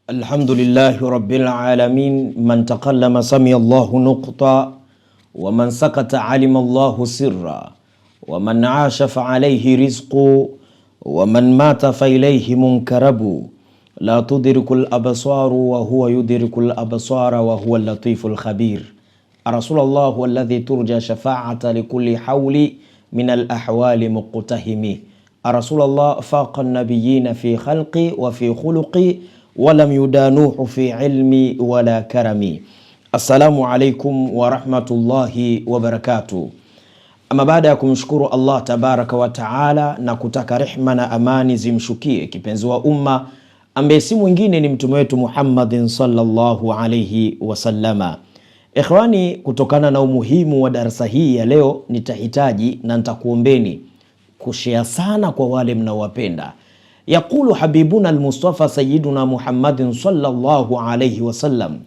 Alhamdulillahi rabbil alamin. Man takallama sami Allahu nuqta wa man sakata alima Allahu sirra wa man aasha fa alayhi rizqu wa man mata fa ilayhi munkarabu la tudrikul absaru wa huwa yudrikul absara wa huwa al-latiful khabir. Rasulullah alladhi turja shafa'ata likulli hawli min al-ahwali muqtahimi. Rasulullah faqa an-nabiyyina fi khalqi wa fi khuluqi walam yudanuhu fi ilmi wala karami. Assalamu alaikum wa rahmatullahi wa barakatuh. Ama baada ya kumshukuru Allah tabaraka wa taala na kutaka rehma na amani zimshukie kipenzi wa umma ambaye si mwingine ni mtume wetu Muhammadin sallallahu alayhi wasallama. Ikhwani, kutokana na umuhimu wa darasa hii ya leo, nitahitaji na nitakuombeni kushare sana kwa wale mnaowapenda. Yaqulu habibuna al-Mustafa sayyiduna Muhammadin sallallahu alayhi wasallam,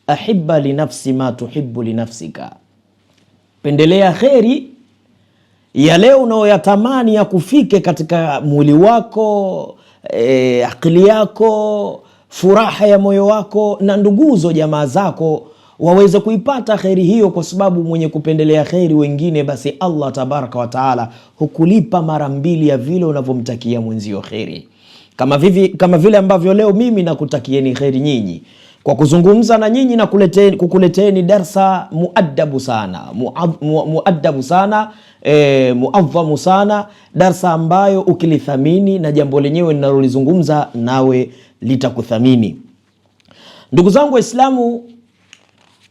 ahibba li nafsi ma tuhibbu li nafsika. Pendelea kheri ya leo unayoyatamani ya kufike katika mwili wako, akili yako, furaha ya moyo wako na nduguzo jamaa zako waweze kuipata kheri hiyo, kwa sababu mwenye kupendelea kheri wengine, basi Allah tabaraka wa taala hukulipa mara mbili ya vile unavyomtakia mwenzio kheri. Kama vile ambavyo leo mimi nakutakieni kheri nyinyi kwa kuzungumza na nyinyi na kukuleteeni darsa muaddabu sana, muadhamu sana, darsa ambayo ukilithamini na jambo lenyewe ninalolizungumza nawe litakuthamini. Ndugu zangu Waislamu,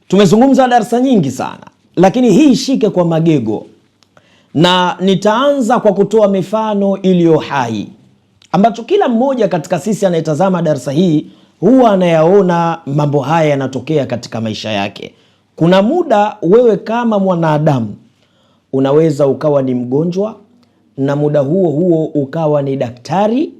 tumezungumza darsa nyingi sana, lakini hii shike kwa magego, na nitaanza kwa kutoa mifano iliyo hai ambacho kila mmoja katika sisi anayetazama darsa hii huwa anayaona mambo haya yanatokea katika maisha yake. Kuna muda wewe kama mwanadamu unaweza ukawa ni mgonjwa, na muda huo huo ukawa ni daktari,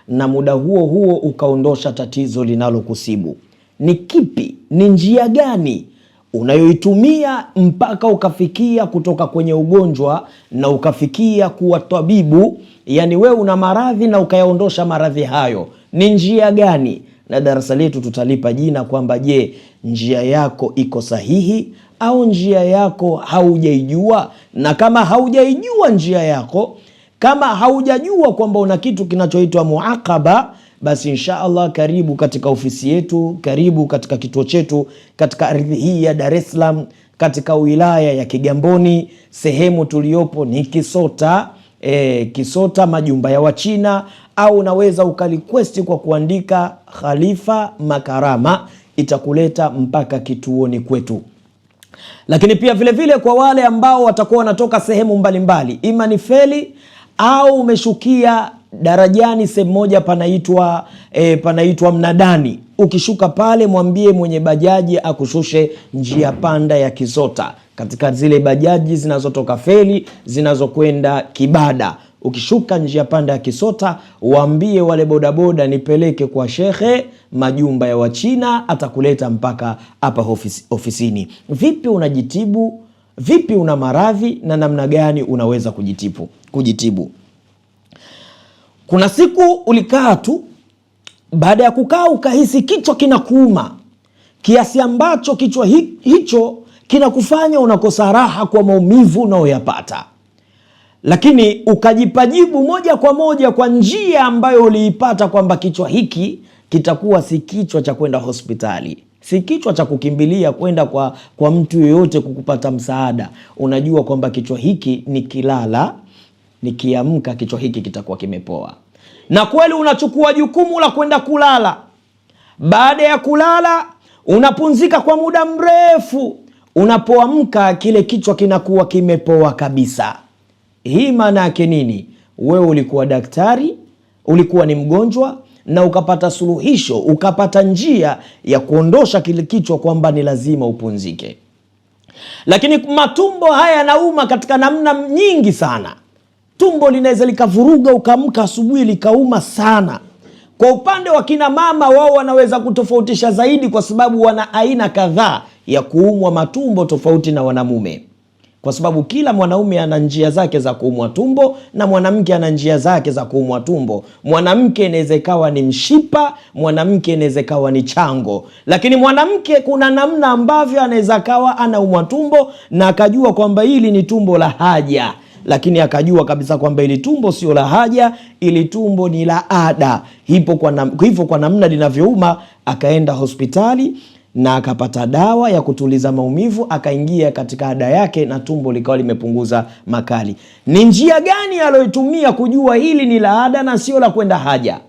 na muda huo huo ukaondosha tatizo linalokusibu. Ni kipi, ni njia gani unayoitumia mpaka ukafikia kutoka kwenye ugonjwa na ukafikia kuwa tabibu? Yani wewe una maradhi na ukayaondosha maradhi hayo, ni njia gani? Na darasa letu tutalipa jina kwamba je, njia yako iko sahihi au njia yako haujaijua? Na kama haujaijua njia yako, kama haujajua kwamba una kitu kinachoitwa muaqaba, basi insha Allah karibu katika ofisi yetu, karibu katika kituo chetu katika ardhi hii ya Dar es Salaam, katika wilaya ya Kigamboni. Sehemu tuliopo ni Kisota, Kisota majumba ya Wachina, au unaweza ukaliquest kwa kuandika Khalifa Makarama, itakuleta mpaka kituoni kwetu. Lakini pia vile vile kwa wale ambao watakuwa wanatoka sehemu mbalimbali, ima ni feli au umeshukia darajani sehemu moja panaitwa Mnadani, ukishuka pale mwambie mwenye bajaji akushushe njia panda ya Kisota, katika zile bajaji zinazotoka feli zinazokwenda Kibada. Ukishuka njia panda ya Kisota, waambie wale bodaboda nipeleke kwa shekhe majumba ya Wachina, atakuleta mpaka hapa ofisini. Vipi unajitibu? Vipi una maradhi na namna gani unaweza kujitibu? Kuna siku ulikaa tu, baada ya kukaa ukahisi kichwa kinakuuma kiasi ambacho kichwa hicho kinakufanya unakosa raha kwa maumivu unayoyapata, lakini ukajipajibu moja kwa moja kwa njia ambayo uliipata kwamba kichwa hiki kitakuwa si kichwa cha kwenda hospitali, si kichwa cha kukimbilia kwenda kwa mtu yoyote kukupata msaada. Unajua kwamba kichwa hiki ni kilala, nikiamka kichwa hiki kitakuwa kimepoa. Na kweli unachukua jukumu la kwenda kulala. Baada ya kulala unapunzika kwa muda mrefu, unapoamka kile kichwa kinakuwa kimepoa kabisa. Hii maana yake nini? Wewe ulikuwa daktari, ulikuwa ni mgonjwa, na ukapata suluhisho, ukapata njia ya kuondosha kile kichwa kwamba ni lazima upunzike. Lakini matumbo haya yanauma katika namna nyingi sana. Tumbo linaweza likavuruga, ukaamka asubuhi likauma sana. Kwa upande wa kina mama, wao wanaweza kutofautisha zaidi, kwa sababu wana aina kadhaa ya kuumwa matumbo tofauti na wanamume, kwa sababu kila mwanaume ana njia zake za kuumwa tumbo na mwanamke ana njia zake za kuumwa tumbo. Mwanamke inaweza ikawa ni mshipa, mwanamke inaweza ikawa ni chango, lakini mwanamke kuna namna ambavyo anaweza kawa anaumwa tumbo na akajua kwamba hili ni tumbo la haja, lakini akajua kabisa kwamba ili tumbo sio la haja, ili tumbo ni la ada. Hivyo kwa namna linavyouma, akaenda hospitali na akapata dawa ya kutuliza maumivu, akaingia katika ada yake na tumbo likawa limepunguza makali. Ni njia gani aliyoitumia kujua hili ni la ada na sio la kwenda haja?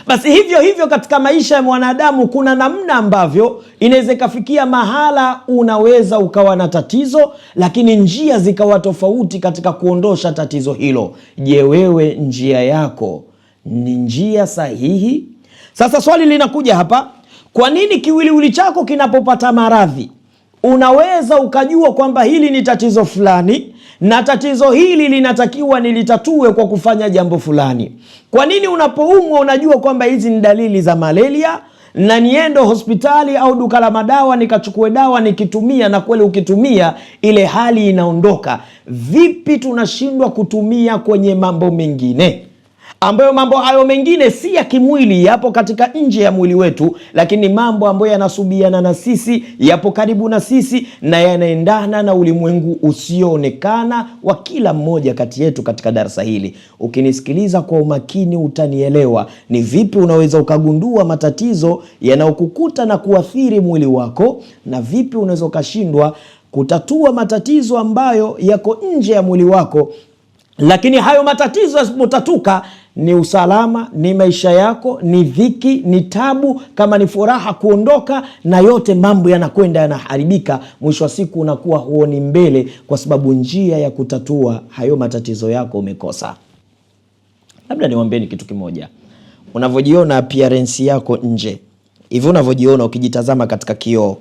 Basi hivyo hivyo katika maisha ya mwanadamu kuna namna ambavyo inaweza ikafikia mahala unaweza ukawa na tatizo, lakini njia zikawa tofauti katika kuondosha tatizo hilo. Je, wewe njia yako ni njia sahihi? Sasa swali linakuja hapa, kwa nini kiwiliwili chako kinapopata maradhi unaweza ukajua kwamba hili ni tatizo fulani na tatizo hili linatakiwa nilitatue kwa kufanya jambo fulani? Kwa nini unapoumwa unajua kwamba hizi ni dalili za malaria na niende hospitali au duka la madawa nikachukue dawa nikitumia, na kweli ukitumia ile hali inaondoka? Vipi tunashindwa kutumia kwenye mambo mengine ambayo mambo hayo mengine si ya kimwili, yapo katika nje ya mwili wetu, lakini mambo ambayo yanasubiana na sisi, yapo karibu na sisi na yanaendana na ulimwengu usioonekana wa kila mmoja kati yetu katika darasa hili. Ukinisikiliza kwa umakini utanielewa ni vipi unaweza ukagundua matatizo yanayokukuta na kuathiri mwili wako, na vipi unaweza ukashindwa kutatua matatizo ambayo yako nje ya mwili wako. Lakini hayo matatizo yasipotatuka, ni usalama, ni maisha yako, ni dhiki, ni tabu, kama ni furaha kuondoka, na yote mambo yanakwenda yanaharibika. Mwisho wa siku unakuwa huoni mbele, kwa sababu njia ya kutatua hayo matatizo yako umekosa. Labda niwaambieni kitu kimoja. Unavyojiona appearance yako nje, hivi unavyojiona ukijitazama katika kioo,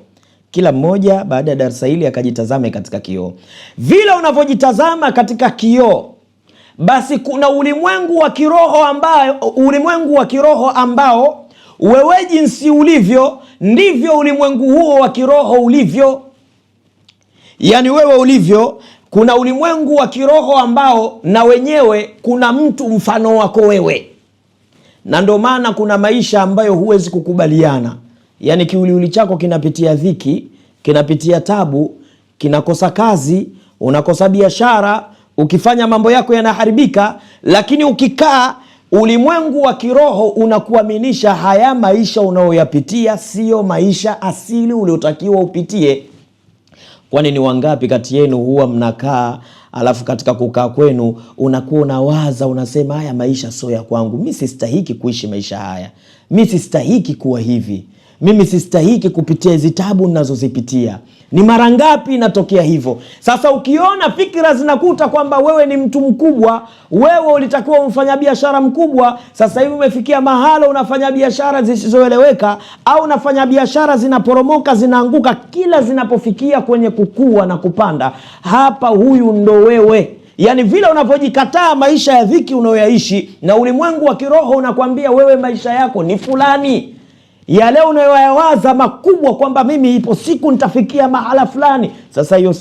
kila mmoja baada ya darasa hili akajitazame katika kioo. Vile unavyojitazama katika kioo, basi kuna ulimwengu wa kiroho ambao wewe jinsi ulivyo ndivyo ulimwengu huo wa kiroho ulivyo. Yani wewe ulivyo, kuna ulimwengu wa kiroho ambao na wenyewe kuna mtu mfano wako wewe. Na ndio maana kuna maisha ambayo huwezi kukubaliana. Yani kiwiliwili chako kinapitia dhiki, kinapitia tabu, kinakosa kazi, unakosa biashara, ukifanya mambo yako yanaharibika, lakini ukikaa ulimwengu wa kiroho unakuaminisha haya maisha unayoyapitia sio maisha asili uliotakiwa upitie. Kwani ni wangapi kati yenu huwa mnakaa, alafu katika kukaa kwenu unakuwa unawaza, unasema haya maisha sio ya kwangu, mimi sistahiki kuishi maisha haya, mimi sistahiki kuwa hivi, mimi sistahiki kupitia hizo tabu ninazozipitia. Ni mara ngapi inatokea hivyo? Sasa ukiona fikra zinakuta kwamba wewe ni mtu mkubwa, wewe ulitakiwa umfanya biashara mkubwa, sasa hivi umefikia mahala unafanya biashara zisizoeleweka, au unafanya biashara zinaporomoka, zinaanguka kila zinapofikia kwenye kukua na kupanda, hapa huyu ndo wewe. Yani vile unavyojikataa maisha ya dhiki unayoyaishi, na ulimwengu wa kiroho unakwambia wewe maisha yako ni fulani. Yale unayoyawaza makubwa kwamba mimi ipo siku nitafikia mahala fulani. Sasa hiyo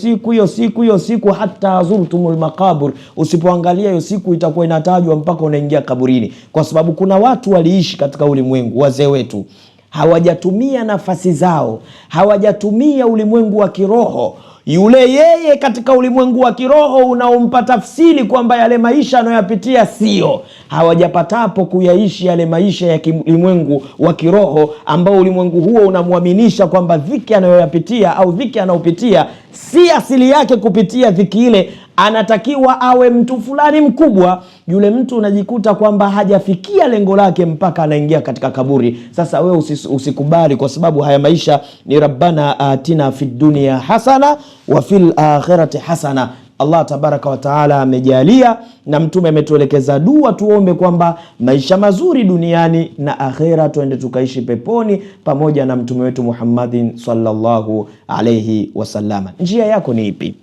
siku hata azurtumul maqabur, usipoangalia hiyo siku itakuwa inatajwa mpaka unaingia kaburini. Kwa sababu kuna watu waliishi katika ulimwengu, wazee wetu, hawajatumia nafasi zao, hawajatumia ulimwengu wa kiroho Yule yeye katika ulimwengu wa kiroho unaompa tafsiri kwamba yale maisha anayoyapitia sio, hawajapatapo kuyaishi yale maisha ya ulimwengu wa kiroho, ambao ulimwengu huo unamwaminisha kwamba dhiki anayoyapitia au dhiki anayopitia si asili yake kupitia dhiki ile, anatakiwa awe mtu fulani mkubwa. Yule mtu unajikuta kwamba hajafikia lengo lake mpaka anaingia katika kaburi. Sasa wewe usikubali, kwa sababu haya maisha ni rabbana atina fid dunya hasana wa fil akhirati hasana. Allah tabaraka wa taala amejalia na mtume ametuelekeza dua tuombe kwamba maisha mazuri duniani na akhera tuende tukaishi peponi pamoja na mtume wetu Muhammadin sallallahu alayhi wasallam. Njia yako ni ipi?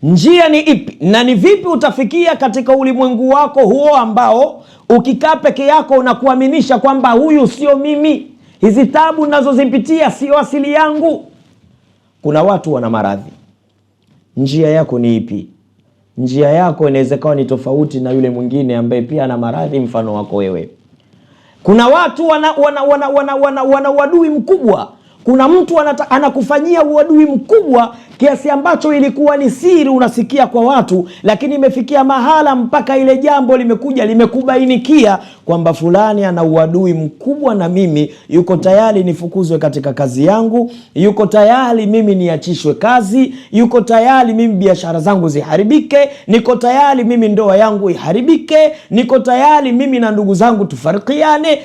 Njia ni ipi na ni vipi utafikia katika ulimwengu wako huo ambao ukikaa peke yako unakuaminisha kwamba huyu sio mimi, hizi tabu ninazozipitia sio asili yangu? Kuna watu wana maradhi. Njia yako ni ipi? Njia yako inaweza kuwa ni tofauti na yule mwingine ambaye pia ana maradhi mfano wako wewe. Kuna watu wana uadui mkubwa. Kuna mtu anakufanyia uadui mkubwa kiasi ambacho ilikuwa ni siri unasikia kwa watu, lakini imefikia mahala mpaka ile jambo limekuja limekubainikia kwamba fulani ana uadui mkubwa na mimi, yuko tayari nifukuzwe katika kazi yangu, yuko tayari mimi niachishwe kazi, yuko tayari mimi biashara zangu ziharibike, niko tayari mimi ndoa yangu iharibike, niko tayari mimi na ndugu zangu tufarikiane.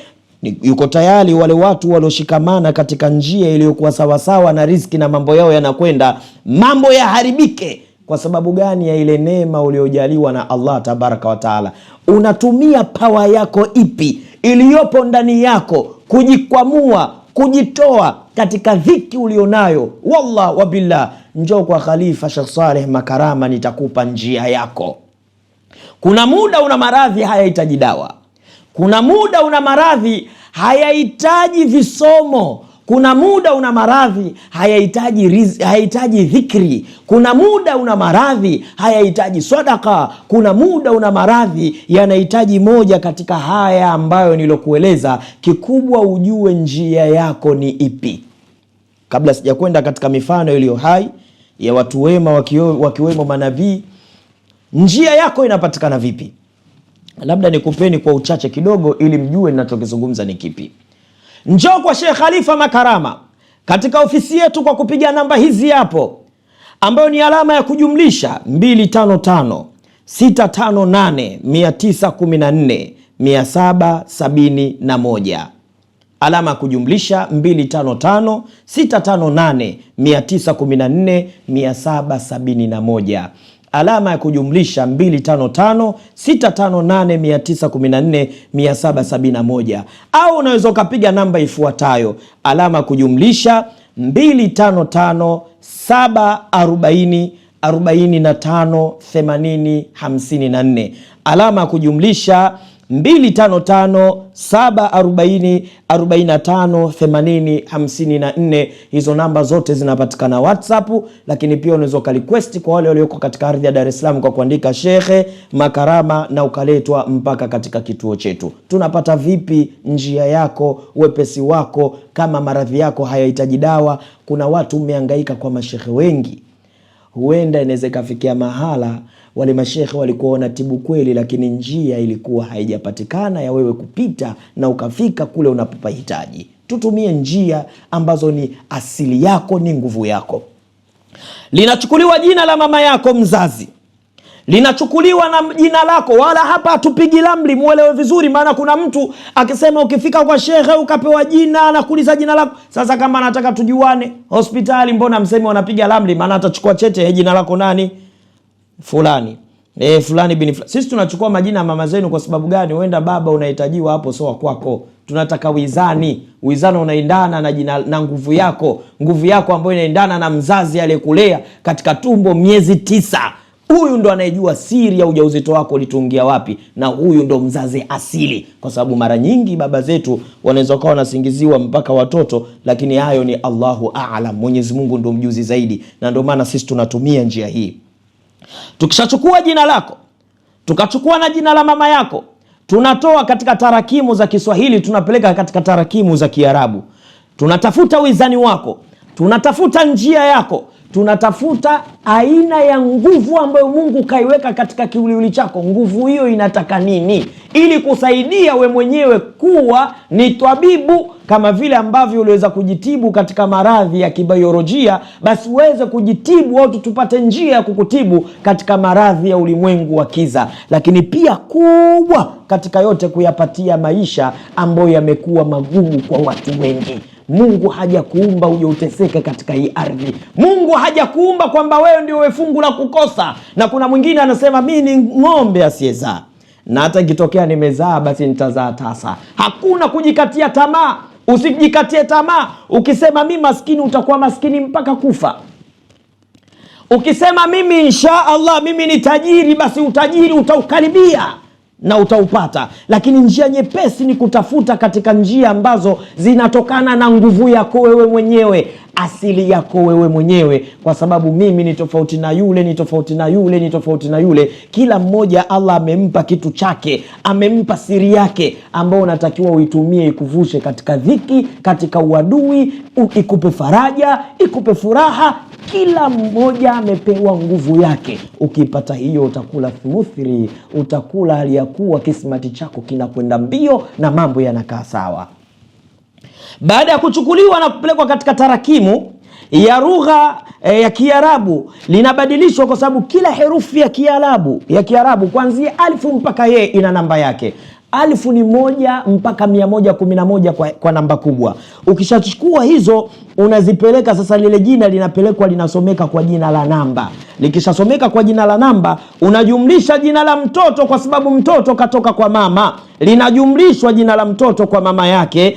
Yuko tayari wale watu walioshikamana katika njia iliyokuwa sawasawa na riziki na mambo yao yanakwenda, mambo yaharibike. Kwa sababu gani? Ya ile neema uliojaliwa na Allah tabaraka wa taala. Unatumia pawa yako ipi iliyopo ndani yako kujikwamua, kujitoa katika dhiki ulionayo? Wallah wa billah, njoo kwa Khalifa Sheikh Saleh Makarama, nitakupa njia yako. Kuna muda una maradhi hayahitaji dawa. Kuna muda una maradhi hayahitaji visomo. Kuna muda una maradhi hayahitaji dhikri. Kuna muda una maradhi hayahitaji sadaka. Kuna muda una maradhi yanahitaji moja katika haya ambayo nilokueleza. Kikubwa ujue njia yako ni ipi. Kabla sijakwenda katika mifano iliyo hai ya watu wema wakiwemo manabii, njia yako inapatikana vipi? Labda nikupeni kwa uchache kidogo ili mjue ninachokizungumza ni kipi. Njoo kwa Sheikh Khalifa Makarama katika ofisi yetu kwa kupiga namba hizi hapo, ambayo ni alama ya kujumlisha 255 658 914 771, alama ya kujumlisha 255 658 914 771, alama ya kujumlisha 255 658 914 771, au unaweza ukapiga namba ifuatayo, alama ya kujumlisha 255 740 45 80 54, alama ya kujumlisha 255 740 45 80 54. Hizo namba zote zinapatikana WhatsApp, lakini pia unaweza request kwa wale walioko katika ardhi ya Dar es Salaam kwa kuandika Sheikh Makarama na ukaletwa mpaka katika kituo chetu. Tunapata vipi njia yako, wepesi wako, kama maradhi yako hayahitaji dawa? Kuna watu umehangaika kwa mashekhe wengi. Huenda inaweza kafikia mahala wale mashekhe walikuwa wanatibu kweli, lakini njia ilikuwa haijapatikana ya wewe kupita na ukafika kule unapopahitaji. Tutumie njia ambazo ni asili yako, ni nguvu yako. Linachukuliwa jina la mama yako mzazi, linachukuliwa na jina lako. Wala hapa hatupigi lamli, muelewe vizuri. Maana kuna mtu akisema ukifika kwa shekhe ukapewa jina anakuuliza jina lako. Sasa kama anataka tujuane hospitali, mbona mseme wanapiga lamli? Maana atachukua chete, jina lako nani? Fulani. Fulani bin fulani. Sisi tunachukua majina ya mama zenu kwa sababu gani? Huenda baba unahitajiwa hapo, sawa kwako. Tunataka wizani. Wizani unaendana na jina na nguvu yako. Nguvu yako ambayo inaendana na mzazi aliyekulea katika tumbo miezi 9. Huyu ndo anayejua siri ya ujauzito wako ulitungia wapi, na huyu ndo mzazi asili. Kwa sababu mara nyingi baba zetu wanaweza kuwa wanasingiziwa mpaka watoto, lakini hayo ni Allahu a'lam. Mwenyezi Mungu ndo mjuzi zaidi, na ndio maana sisi tunatumia njia hii. Tukishachukua jina lako, tukachukua na jina la mama yako, tunatoa katika tarakimu za Kiswahili, tunapeleka katika tarakimu za Kiarabu. Tunatafuta wizani wako, tunatafuta njia yako, tunatafuta aina ya nguvu ambayo Mungu kaiweka katika kiwiliwili chako. Nguvu hiyo inataka nini ili kusaidia we mwenyewe kuwa ni tabibu, kama vile ambavyo uliweza kujitibu katika maradhi ya kibiolojia, basi uweze kujitibu au tupate njia ya kukutibu katika maradhi ya ulimwengu wa kiza. Lakini pia kubwa katika yote, kuyapatia maisha ambayo yamekuwa magumu kwa watu wengi. Mungu hajakuumba uje uteseke katika hii ardhi. Mungu hajakuumba kwamba wewe ndio wewe fungu la kukosa. Na kuna mwingine anasema mimi ni ng'ombe asiyezaa, na hata ikitokea nimezaa basi nitazaa tasa. Hakuna kujikatia tamaa. Usijikatie tamaa. Ukisema mimi maskini, utakuwa maskini mpaka kufa. Ukisema mimi insha Allah mimi ni tajiri, basi utajiri utaukaribia na utaupata. Lakini njia nyepesi ni kutafuta katika njia ambazo zinatokana na nguvu yako wewe mwenyewe, asili yako wewe mwenyewe, kwa sababu mimi ni tofauti na yule, ni tofauti na yule, ni tofauti na yule. Kila mmoja Allah amempa kitu chake, amempa siri yake ambao unatakiwa uitumie ikuvushe katika dhiki, katika uadui, ikupe faraja, ikupe furaha. Kila mmoja amepewa nguvu yake. Ukipata hiyo utakula thumuthri, utakula hali ya kuwa kismati chako kinakwenda mbio na mambo yanakaa sawa. Baada ya kuchukuliwa na kupelekwa katika tarakimu ya lugha ya Kiarabu, linabadilishwa kwa sababu kila herufi ya Kiarabu kuanzia alifu mpaka ye ina namba yake. Alifu ni 1 mpaka 111 kwa namba kubwa. Ukishachukua hizo unazipeleka sasa, lile jina linapelekwa linasomeka kwa jina la namba. Likishasomeka kwa jina la namba, unajumlisha jina la mtoto, kwa sababu mtoto katoka kwa mama, linajumlishwa jina la mtoto kwa mama yake.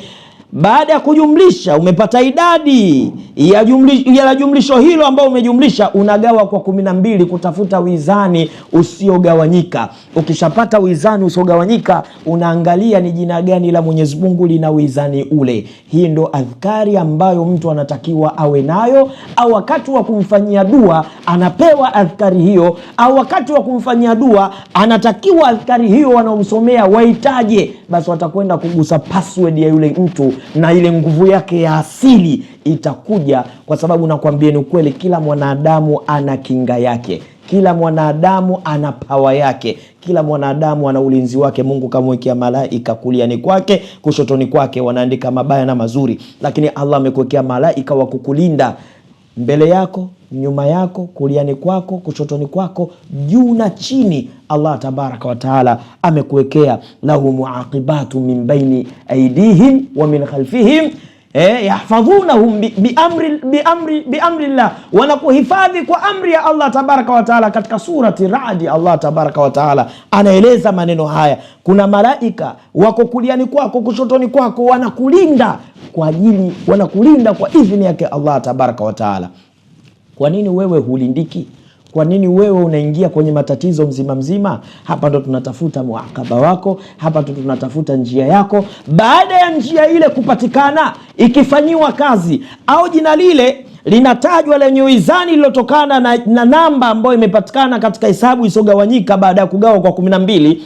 Baada ya kujumlisha umepata idadi ya jumlisho hilo ambao umejumlisha, unagawa kwa 12 kutafuta wizani usiogawanyika. Ukishapata wizani usiogawanyika, unaangalia ni jina gani la Mwenyezi Mungu lina wizani ule. Hii ndo adhkari ambayo mtu anatakiwa awe nayo, au wakati wa kumfanyia dua anapewa adhkari hiyo, au wakati wa kumfanyia dua anatakiwa adhkari hiyo wanaomsomea waitaje, basi watakwenda kugusa password ya yule mtu na ile nguvu yake ya asili itakuja. Kwa sababu nakwambia ni ukweli, kila mwanadamu ana kinga yake, kila mwanadamu ana pawa yake, kila mwanadamu ana ulinzi wake. Mungu kamwekea malaika kuliani kwake, kushotoni kwake, wanaandika mabaya na mazuri. Lakini Allah amekuwekea malaika wa kukulinda mbele yako, nyuma yako, kuliani kwako, kushotoni kwako, juu na chini. Allah tabaraka wa taala amekuwekea lahu muaqibatu min baini aidihim wa min khalfihim yahfadhunahum biamri Allah, wanakuhifadhi kwa amri ya Allah tabaraka wa taala. Katika surati Ra'd Allah tabaraka wa taala anaeleza maneno haya. Kuna malaika wako kuliani kwako, kushotoni kwako, wanakulinda wanakulinda kwa idhini yake Allah tabaraka wa taala. Kwa nini wewe hulindiki? Kwa nini wewe unaingia kwenye matatizo mzima? Hapa ndo tunatafuta muakaba wako, hapa ndo tunatafuta njia yako. Baada ya njia ile kupatikana, ikifanyiwa kazi, au jina lile linatajwa lenye wizani lilotokana na namba ambayo imepatikana katika hesabu isogawanyika, baada ya kugawa kwa 12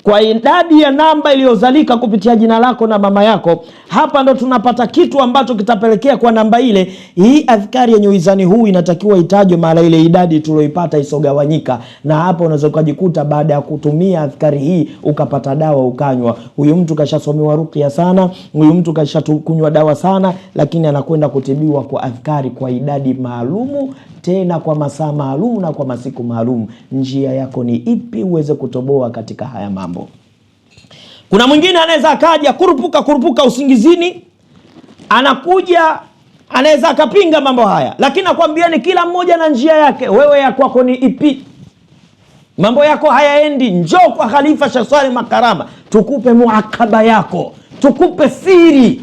kwa idadi ya namba iliyozalika kupitia jina lako na mama yako, hapa ndo tunapata kitu ambacho kitapelekea kwa namba ile. Hii adhkari yenye wizani huu inatakiwa itajwe mara ile idadi tulioipata isogawanyika. Na hapa unaweza kujikuta baada ya kutumia adhkari hii ukapata dawa ukanywa. Huyu mtu kashasomewa ruqya sana, huyu mtu kashakunywa dawa sana, lakini anakwenda kutibiwa kwa adhkari kwa idadi maalumu, tena kwa masaa maalum na kwa masiku maalum. Njia yako ni ipi uweze kutoboa katika haya mambo? Kuna mwingine anaweza akaja kurupuka usingizini, anakuja anaweza akapinga mambo haya, lakini nakwambieni kila mmoja na njia yake. Wewe ya kwako ni ipi? Mambo yako hayaendi, njoo kwa Khalifa Sheikh Swaleh Makarama tukupe muakaba yako, tukupe siri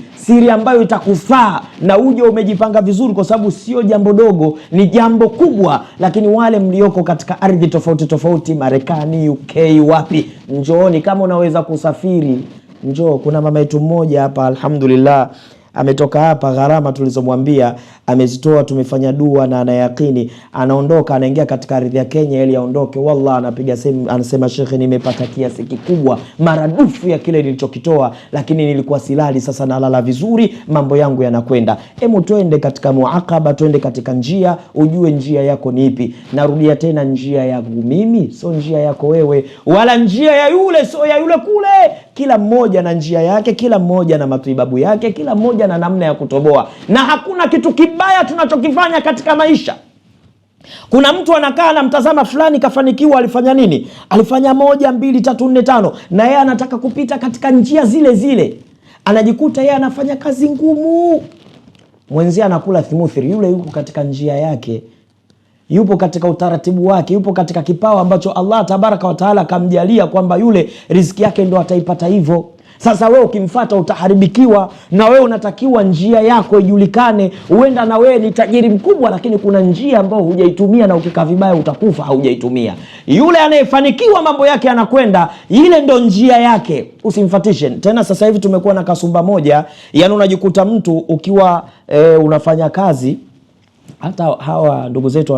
ambayo itakufaa, na uje umejipanga vizuri, kwa sababu sio jambo dogo, ni jambo kubwa. Lakini wale mlioko katika ardhi tofauti, Marekani, UK, wapi, njooni. Kama unaweza kusafiri njoo. Kuna mama yetu mmoja hapa alhamdulillah ametoka hapa, gharama tulizomwambia amezitoa, tumefanya dua na anayakini, anaondoka, anaingia katika ardhi ya Kenya ili aondoke. Wallah, anapiga simu anasema, Sheikh, nimepata kiasi kikubwa maradufu ya kile nilichokitoa, lakini nilikuwa silali, sasa nalala vizuri, mambo yangu yanakwenda. Hebu twende katika muakaba, twende katika njia, ujue njia yako ni ipi. Narudia tena, njia yangu mimi sio njia yako wewe, wala njia ya yule sio ya yule kule. Kila mmoja na njia yake, kila mmoja na matibabu yake, kila mmoja na namna ya kutoboa, na hakuna kitu kibaya tunachokifanya katika maisha. Kuna mtu anakaa na mtazama fulani kafanikiwa, alifanya nini? Alifanya 1 2 3 4 5, na yeye anataka kupita katika njia zile zile. Anajikuta yeye anafanya kazi ngumu, mwenzie anakula thimothri, yule yuko katika njia yake, yupo katika utaratibu wake, yupo katika kipawa ambacho Allah tabaraka wa taala kamjalia kwamba yule riziki yake ndo ataipata hivyo. Sasa wewe ukimfuata utaharibikiwa, na wewe unatakiwa njia yako ijulikane. Huenda na wewe ni tajiri mkubwa, lakini kuna njia ambayo hujaitumia, na ukikaa vibaya utakufa haujaitumia. Yule anayefanikiwa mambo yake anakwenda, ile ndo njia yake, usimfatishe. Tena sasa hivi tumekuwa na kasumba moja, yani unajikuta mtu ukiwa unafanya kazi, hata hawa ndugu zetu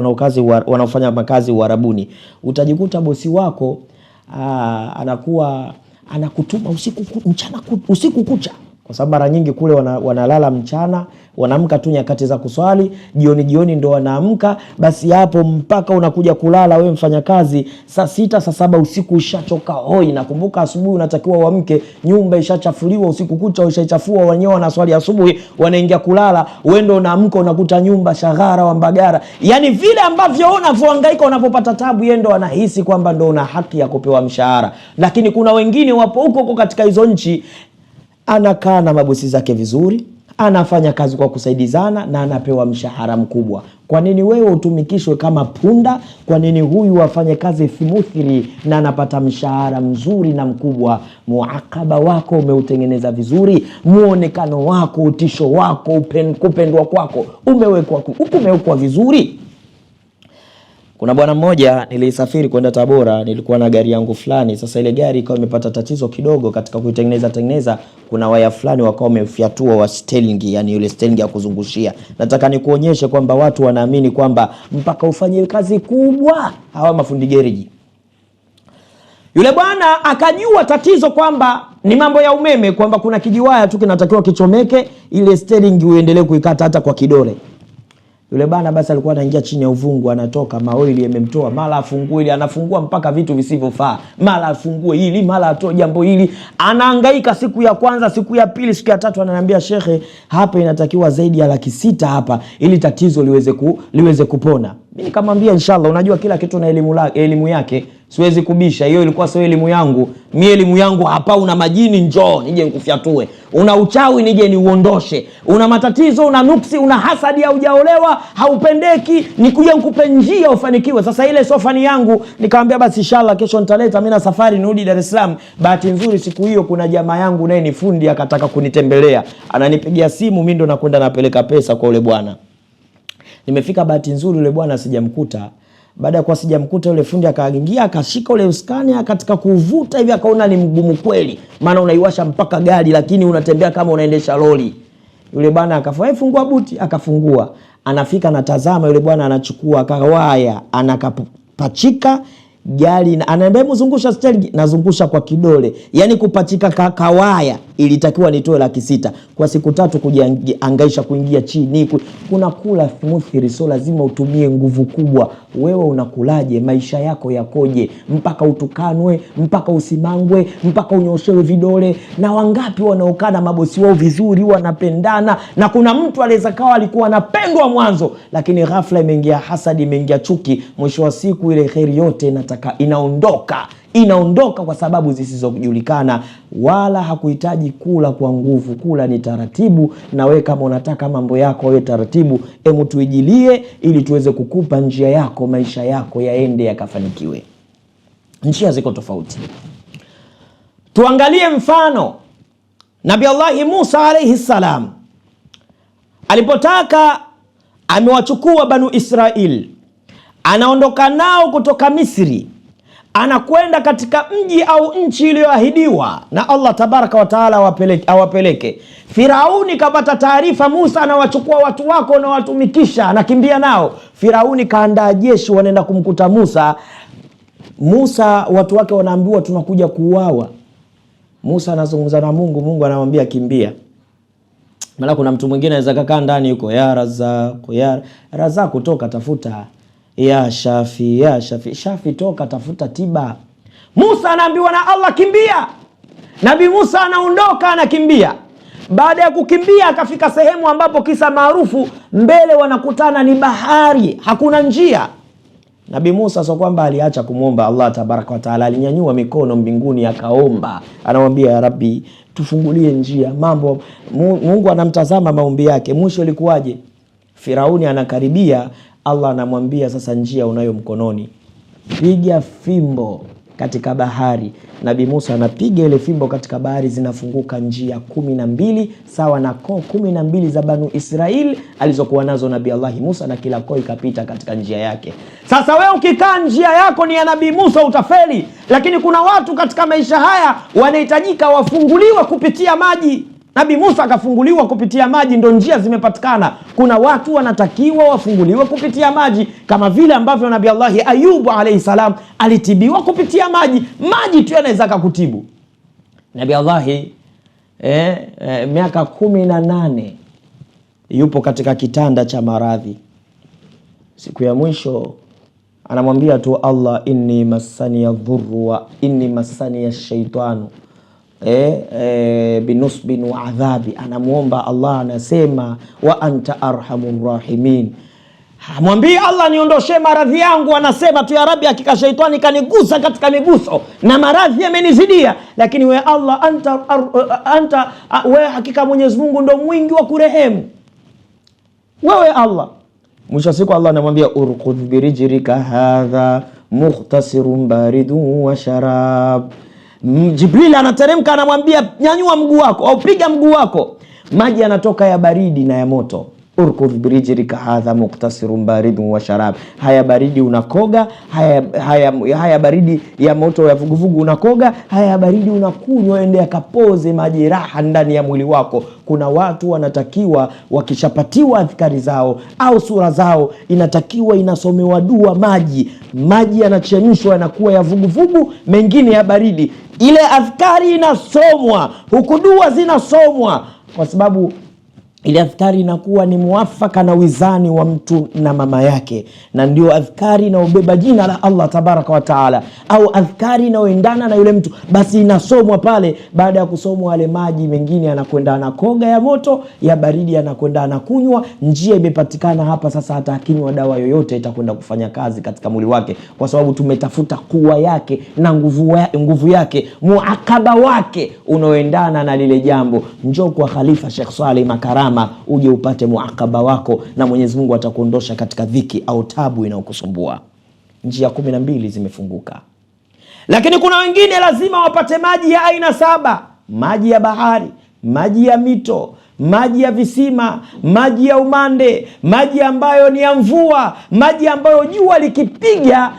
wanaofanya makazi Uarabuni, utajikuta bosi wako anakuwa anakutuma usiku kucha, kwa sababu mara nyingi kule wanalala mchana, wanaamka tu nyakati za kuswali, jioni ndo wanaamka. Basi hapo mpaka unakuja kulala wewe mfanyakazi saa 6 saa 7 usiku ushachoka hoi. Nakumbuka asubuhi unatakiwa uamke, nyumba ishachafuliwa usiku kucha, ushaichafua, wenyewe wanaswali asubuhi, wanaingia kulala, wewe ndo unaamka unakuta nyumba shagara wa mbagara. Yani vile ambavyo unavyohangaika, unapopata tabu, yeye ndo anahisi kwamba ndo una haki ya kupewa mshahara. Lakini kuna wengine wapo huko katika hizo nchi, anakaa na mabosi zake vizuri, anafanya kazi kwa kusaidizana, na anapewa mshahara mkubwa. Kwa nini wewe utumikishwe kama punda? Kwa nini huyu afanye kazi thimothri na anapata mshahara mzuri na mkubwa? Muakaba wako umeutengeneza vizuri, muonekano wako, utisho wako, kupendwa kwako umewekwa vizuri. Kuna bwana mmoja nilisafiri kwenda Tabora, nilikuwa na gari yangu fulani. Sasa ile gari ikawa imepata tatizo kidogo katika kuitengeneza. Kuna waya fulani wakawa wamefiatua wa steering, yani yule steering ya kuzungushia. Nataka nikuonyeshe kwamba watu wanaamini kwamba mpaka ufanye kazi kubwa, hawa mafundi gereji. Yule bwana akajua tatizo kwamba ni mambo ya umeme, kwamba kuna kijiwaya tu kinatakiwa kichomeke, ile steering uendelee kuikata hata kwa kidole. Yule bana basi alikuwa anaingia chini ya uvungu, anatoka maoili yamemtoa, mara afungue ili, anafungua mpaka vitu visivyofaa, mara afungue hili, mara atoe jambo hili. Anahangaika siku ya kwanza, siku ya pili, siku ya tatu, ananiambia, Shekhe, hapa inatakiwa zaidi ya 600 hapa ili tatizo liweze kupona. Mimi nikamwambia inshallah, unajua kila kitu na elimu yake, siwezi kubisha. Hiyo ilikuwa sio elimu yangu. Mimi elimu yangu hapa, una majini njoo nije nikufyatue, una uchawi nije niuondoshe, una matatizo, una nuksi, una hasadi, haujaolewa, haupendeki, nikuja nikupe njia ufanikiwe. Sasa ile sio fani yangu. Nikamwambia basi inshallah kesho nitaleta, mimi na safari nirudi Dar es Salaam. Bahati nzuri siku hiyo kuna jamaa yangu naye ni fundi, akataka kunitembelea, ananipigia simu, mimi ndo nakwenda napeleka pesa kwa yule bwana. Nimefika, bahati nzuri yule bwana sijamkuta. Baada ya kuwa sijamkuta, yule fundi akaingia, akashika ule uskani, akatika kuvuta hivi, akaona ni mgumu kweli, maana unaiwasha mpaka gari lakini unatembea kama unaendesha lori. Yule bwana akafanya, fungua buti, akafungua. Anafika, anatazama, yule bwana anachukua kawaya, anakapachika gari, anaambia mzungusha steering, nazungusha kwa kidole. Yani kupachika kawaya ilitakiwa nitoe 600 kwa siku 3 kujiangaisha kuingia chini. Kuna kula thimothri, so lazima utumie nguvu kubwa. Wewe unakulaje? Maisha yako yakoje? Mpaka utukanwe, mpaka usimangwe, mpaka unyoshewe vidole? Na wangapi wanaokana mabosi wao vizuri, wanapendana, na kuna mtu anaweza kawa alikuwa anapendwa mwanzo, lakini ghafla imeingia hasadi, imeingia chuki, mwisho wa siku ile khairi yote inaondoka kwa sababu zisizojulikana. Wala hakuhitaji kula kwa nguvu, kula ni taratibu. Na wewe kama unataka mambo yako wewe taratibu, hebu tuijilie ili tuweze kukupa njia yako, maisha yako yaende yakafanikiwe. Njia ziko tofauti. Tuangalie mfano Nabii Allah Musa alayhi salam alipotaka, amewachukua Banu Israil, anaondoka nao kutoka Misri, anakwenda katika mji au nchi iliyoahidiwa na Allah tabaraka wa taala awapeleke. Firauni kapata taarifa Musa anawachukua watu wako na watumikisha, anakimbia nao. Firauni kaandaa jeshi, wanaenda kumkuta Musa. Watu wake wanaambiwa tunakuja kuuawa. Musa anazungumza na Mungu, Mungu anamwambia kimbia. Mara kuna mtu mwingine anaweza kukaa ndani yuko ya Razak toka tafuta, ya Shafi toka tafuta tiba. Musa anaambiwa na Allah kimbia. Nabii Musa anaondoka, anakimbia. Baada ya kukimbia akafika sehemu ambapo kisa maarufu, mbele wanakutana ni bahari, hakuna njia. Nabii Musa sio kwamba aliacha kumwomba Allah tabaraka wa taala, alinyanyua mikono mbinguni akaomba, anamwambia ya Rabbi tufungulie njia. Mungu anamtazama maombi yake. Mwisho ilikuwaje? Firauni anakaribia, Allah anamwambia sasa njia unayo mkononi, piga fimbo katika bahari. Nabii Musa anapiga ile fimbo katika bahari, zinafunguka njia 12 sawa na koo 12 za Banu Israel alizokuwa nazo Nabii Allah Musa, na kila koo ikapita katika njia yake. Sasa wewe ukikaa njia yako ni ya Nabii Musa utafeli, lakini kuna watu katika maisha haya wanahitajika wafunguliwe kupitia maji. Nabii Musa akafunguliwa kupitia maji, ndo njia zimepatikana. Kuna watu wanatakiwa wafunguliwe kupitia maji, kama vile ambavyo Nabii Allah Ayubu alayhi salam alitibiwa kupitia maji. Maji tu yanaweza kukutibu. Nabii Allah miaka 18 yupo katika kitanda cha maradhi. Siku ya mwisho anamwambia tu Allah, inni masani ya dhurru wa inni masani ya shaitanu binusbin wa adhabi. Anamuomba Allah, anasema wa anta arhamur rahimin. Mwambie Allah niondoshe maradhi yangu. Anasema tu ya Rabbi, hakika shaitani kanigusa katika miguso na maradhi yamenizidia, lakini we Allah we hakika Mwenyezi Mungu ndo mwingi wa kurehemu, wewe Allah. Mwisho siku Allah anamwambia urqud birijrika hadha mukhtasirun baridun wa sharab. Jibril anateremka anamwambia nyanyua mguu wako au piga mguu wako, maji yanatoka ya baridi na ya moto. Urkud birijrika hadha muqtasirun baridun wa sharab. Haya baridi unakoga, haya baridi ya moto ya vuguvugu unakoga, haya baridi unakunywa, ende akapoze majeraha ndani ya mwili wako. Kuna watu wanatakiwa wakishapatiwa adhkari zao au sura zao, inatakiwa inasomewa dua. Maji yanachemshwa yanakuwa ya vuguvugu, mengine ya baridi. Ile adhkari inasomwa, huku dua zinasomwa, kwa sababu ile adhkari inakuwa ni muafaka na wizani wa mtu na mama yake, na ndio adhkari inaobeba jina la Allah tabaraka wa taala, au adhkari inaoendana na yule mtu, basi inasomwa pale. Baada ya kusomwa wale maji mengine anakwenda anakoga ya moto, ya baridi anakwenda anakunywa. Njia imepatikana hapa sasa, hata akinywa dawa yoyote itakwenda kufanya kazi katika mwili wake, kwa sababu tumetafuta kuwa yake na nguvu yake, muakaba wake unaoendana na lile jambo. Njoo kwa Khalifa Sheikh Swaleh Makarama uje upate muakaba wako, na Mwenyezi Mungu atakuondosha katika dhiki au tabu inayokusumbua. Njia 12 zimefunguka. Lakini kuna wengine lazima wapate maji ya aina 7: maji ya bahari, maji ya mito, maji ya visima, maji ya umande, maji ambayo ni ya mvua, maji ambayo jua likipiga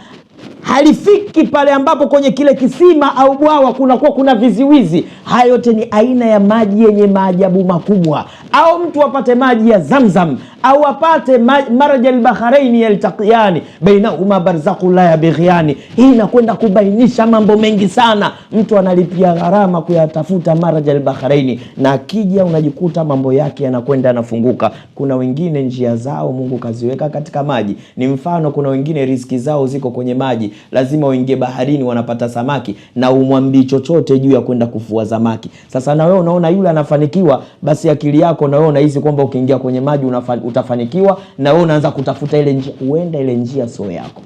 halifiki pale ambapo kwenye kile kisima au bwawa kuna viziwizi. Hayo yote ni aina ya maji yenye maajabu makubwa. Au mtu apate maji ya Zamzam, au apate marajal baharaini yaltaqiyani bainahuma barzakhu la yabghiyani. Hii inakwenda kubainisha mambo mengi sana. Mtu analipia gharama kuyatafuta marajal baharaini, na akija unajikuta mambo yake yanakwenda yanafunguka. Kuna wengine njia zao Mungu kaziweka katika maji. Ni mfano, kuna wengine riziki zao ziko kwenye maji, lazima waingie baharini wanapata samaki, na umwambii chochote juu ya kwenda kufua samaki. Sasa na wewe unaona yule anafanikiwa, basi akili yako na wewe unahisi kwamba ukiingia kwenye maji utafanikiwa, na wewe unaanza kutafuta ile njia. Huenda ile njia sio yako.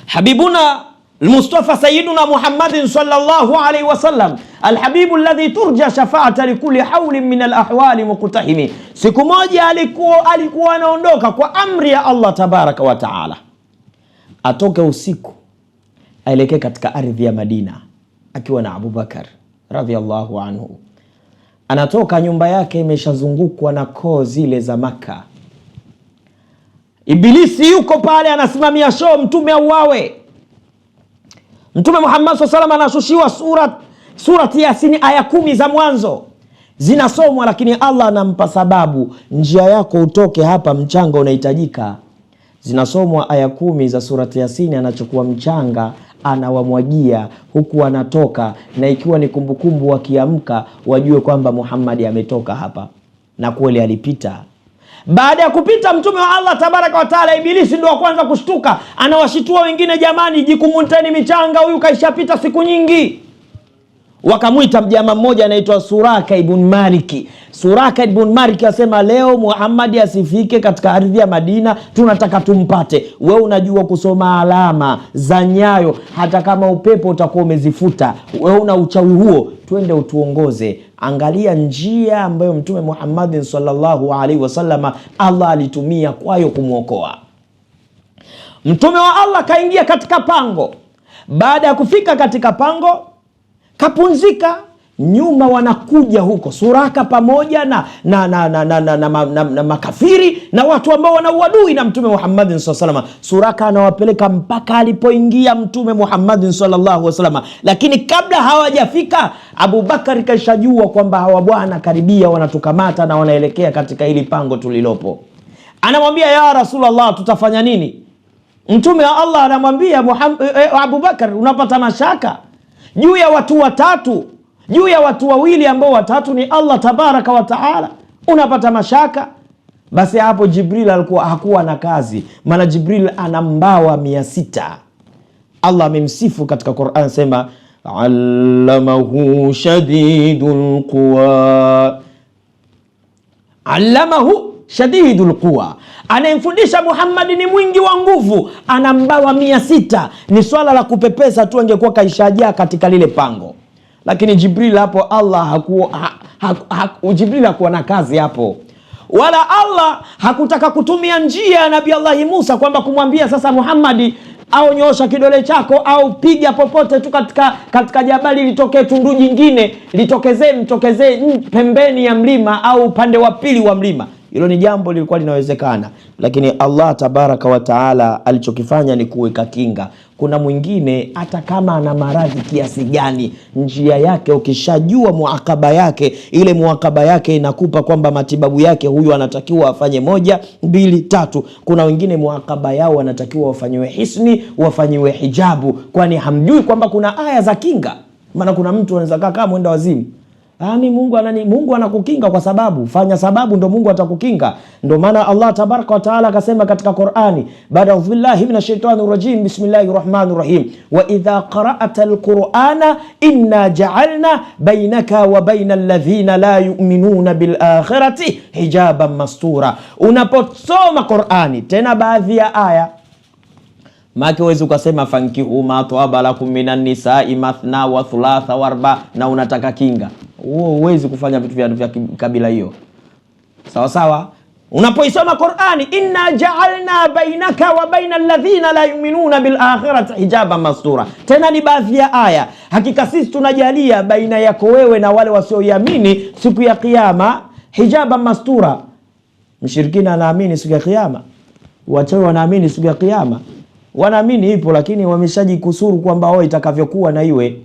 Habibuna al-Mustafa Sayyiduna Muhammadin sallallahu alayhi wasallam, alhabibu alladhi turja shafa'ata likulli hawlin min alahwali muqtahimi. Siku moja alikuwa anaondoka kwa amri ya Allah tabaraka wa taala, atoke usiku aelekee katika ardhi ya Madina akiwa na Abu Bakar radhiallahu anhu. Anatoka, nyumba yake imeshazungukwa na koo zile za Maka. Ibilisi yuko pale anasimamia show mtume auawe. Mtume Muhammad SAW anashushiwa surati Yasin, aya 10 za mwanzo zinasomwa, lakini Allah anampa sababu, njia yako utoke hapa, mchanga unahitajika. Zinasomwa aya 10 za surati Yasin, anachukua mchanga anawamwagia huku anatoka, na ikiwa ni kumbukumbu, wakiamka wajue kwamba Muhammad ametoka hapa, na kweli alipita. Baada ya kupita mtume wa Allah tabaraka wa taala, Ibilisi ndio wa kwanza kushtuka, anawashitua wengine, jamani jikumuteni michanga, huyu kaishapita siku nyingi. Wakamwita mjama mmoja anaitwa Suraka ibn Maliki. Suraka ibn Maliki asema, leo Muhammad asifike katika ardhi ya Madina, tunataka tumpate. Wewe unajua kusoma alama za nyayo, hata kama upepo utakuwa umezifuta, wewe una uchawi huo, twende utuongoze. Angalia njia ambayo Mtume Muhammad sallallahu alaihi wasallam Allah alitumia kwayo kumwokoa. Mtume wa Allah kaingia katika pango. Baada ya kufika katika pango, kapunzika. Nyuma wanakuja huko Suraka pamoja na makafiri na watu ambao wana uadui na Mtume Muhammad sallallahu alaihi wasallam. Suraka anawapeleka mpaka alipoingia Mtume Muhammad sallallahu alaihi wasallam, lakini kabla hawajafika, Abu Bakari kashajua kwamba hawa bwana karibia wanatukamata na wanaelekea katika hili pango tulilopo. Anamwambia, ya Rasulullah, tutafanya nini? Mtume wa Allah anamwambia Abu Bakari, unapata mashaka juu ya watu watatu, juu ya watu wawili ambao watatu ni Allah tabaraka wa taala, unapata mashaka? Basi hapo Jibril hakuwa na kazi, maana Jibril ana mbawa 600. Allah amemsifu katika Qur'an, sema allamahu shadidul quwa. Allamahu shadidul quwa, anayemfundisha Muhammad ni mwingi wa nguvu, ana mbawa 600. Ni swala la kupepesa tu, angekuwa kaishajaa katika lile pango. Lakini Jibril hapo Allah Jibril hakuwa na kazi hapo, wala Allah hakutaka kutumia njia ya Nabii Allah Musa kwamba kumwambia sasa Muhammad au nyosha kidole chako au piga popote tu katika jabali litokee tundu jingine, mtokezee pembeni ya mlima au upande wa pili wa mlima. Hilo ni jambo lilikuwa linawezekana, lakini Allah tabaraka wa taala alichokifanya ni kuweka kinga. Kuna mwingine hata kama ana maradhi kiasi gani, njia yake ukishajua muakaba yake, ile muakaba yake inakupa kwamba matibabu yake huyu anatakiwa afanye 1, 2, 3. Kuna wengine muakaba yao wanatakiwa wafanyiwe hisni, wafanyiwe hijabu, kwani hamjui kwamba kuna aya za kinga. Maana kuna mtu anaweza kama mwenda wazimu, Mungu anakukinga kwa sababu, fanya sababu ndo Mungu atakukinga. Ndo maana Allah tabaraka wa taala akasema katika Qur'ani, baada ya billahi minash shaitani rajim, bismillahir rahmanir rahim, wa idha qara'ta alqur'ana inna ja'alna bainaka wa bainal ladhina la yu'minuna bil akhirati hijaban mastura. Unaposoma Qur'ani, tena baadhi ya aya, maki uwezi ukasema fankihu ma tawaba lakum minan nisa'i mathna wa thulatha wa arba na unataka kinga. Uwezi kufanya vitu vya kabila hiyo. Sawa sawa. Unapoisoma Qur'ani, inna ja'alna bainaka wa bainal ladhina la yu'minuna bil akhirati hijaban mastura. Tena ni baadhi ya aya, hakika sisi tunajalia baina yako wewe na wale wasioiamini siku ya kiyama hijaban mastura. Mshirikina anaamini siku ya kiyama, wachawi wanaamini siku ya kiyama. Wanaamini ipo, lakini wameshajikusuru kwamba wao itakavyokuwa na iwe.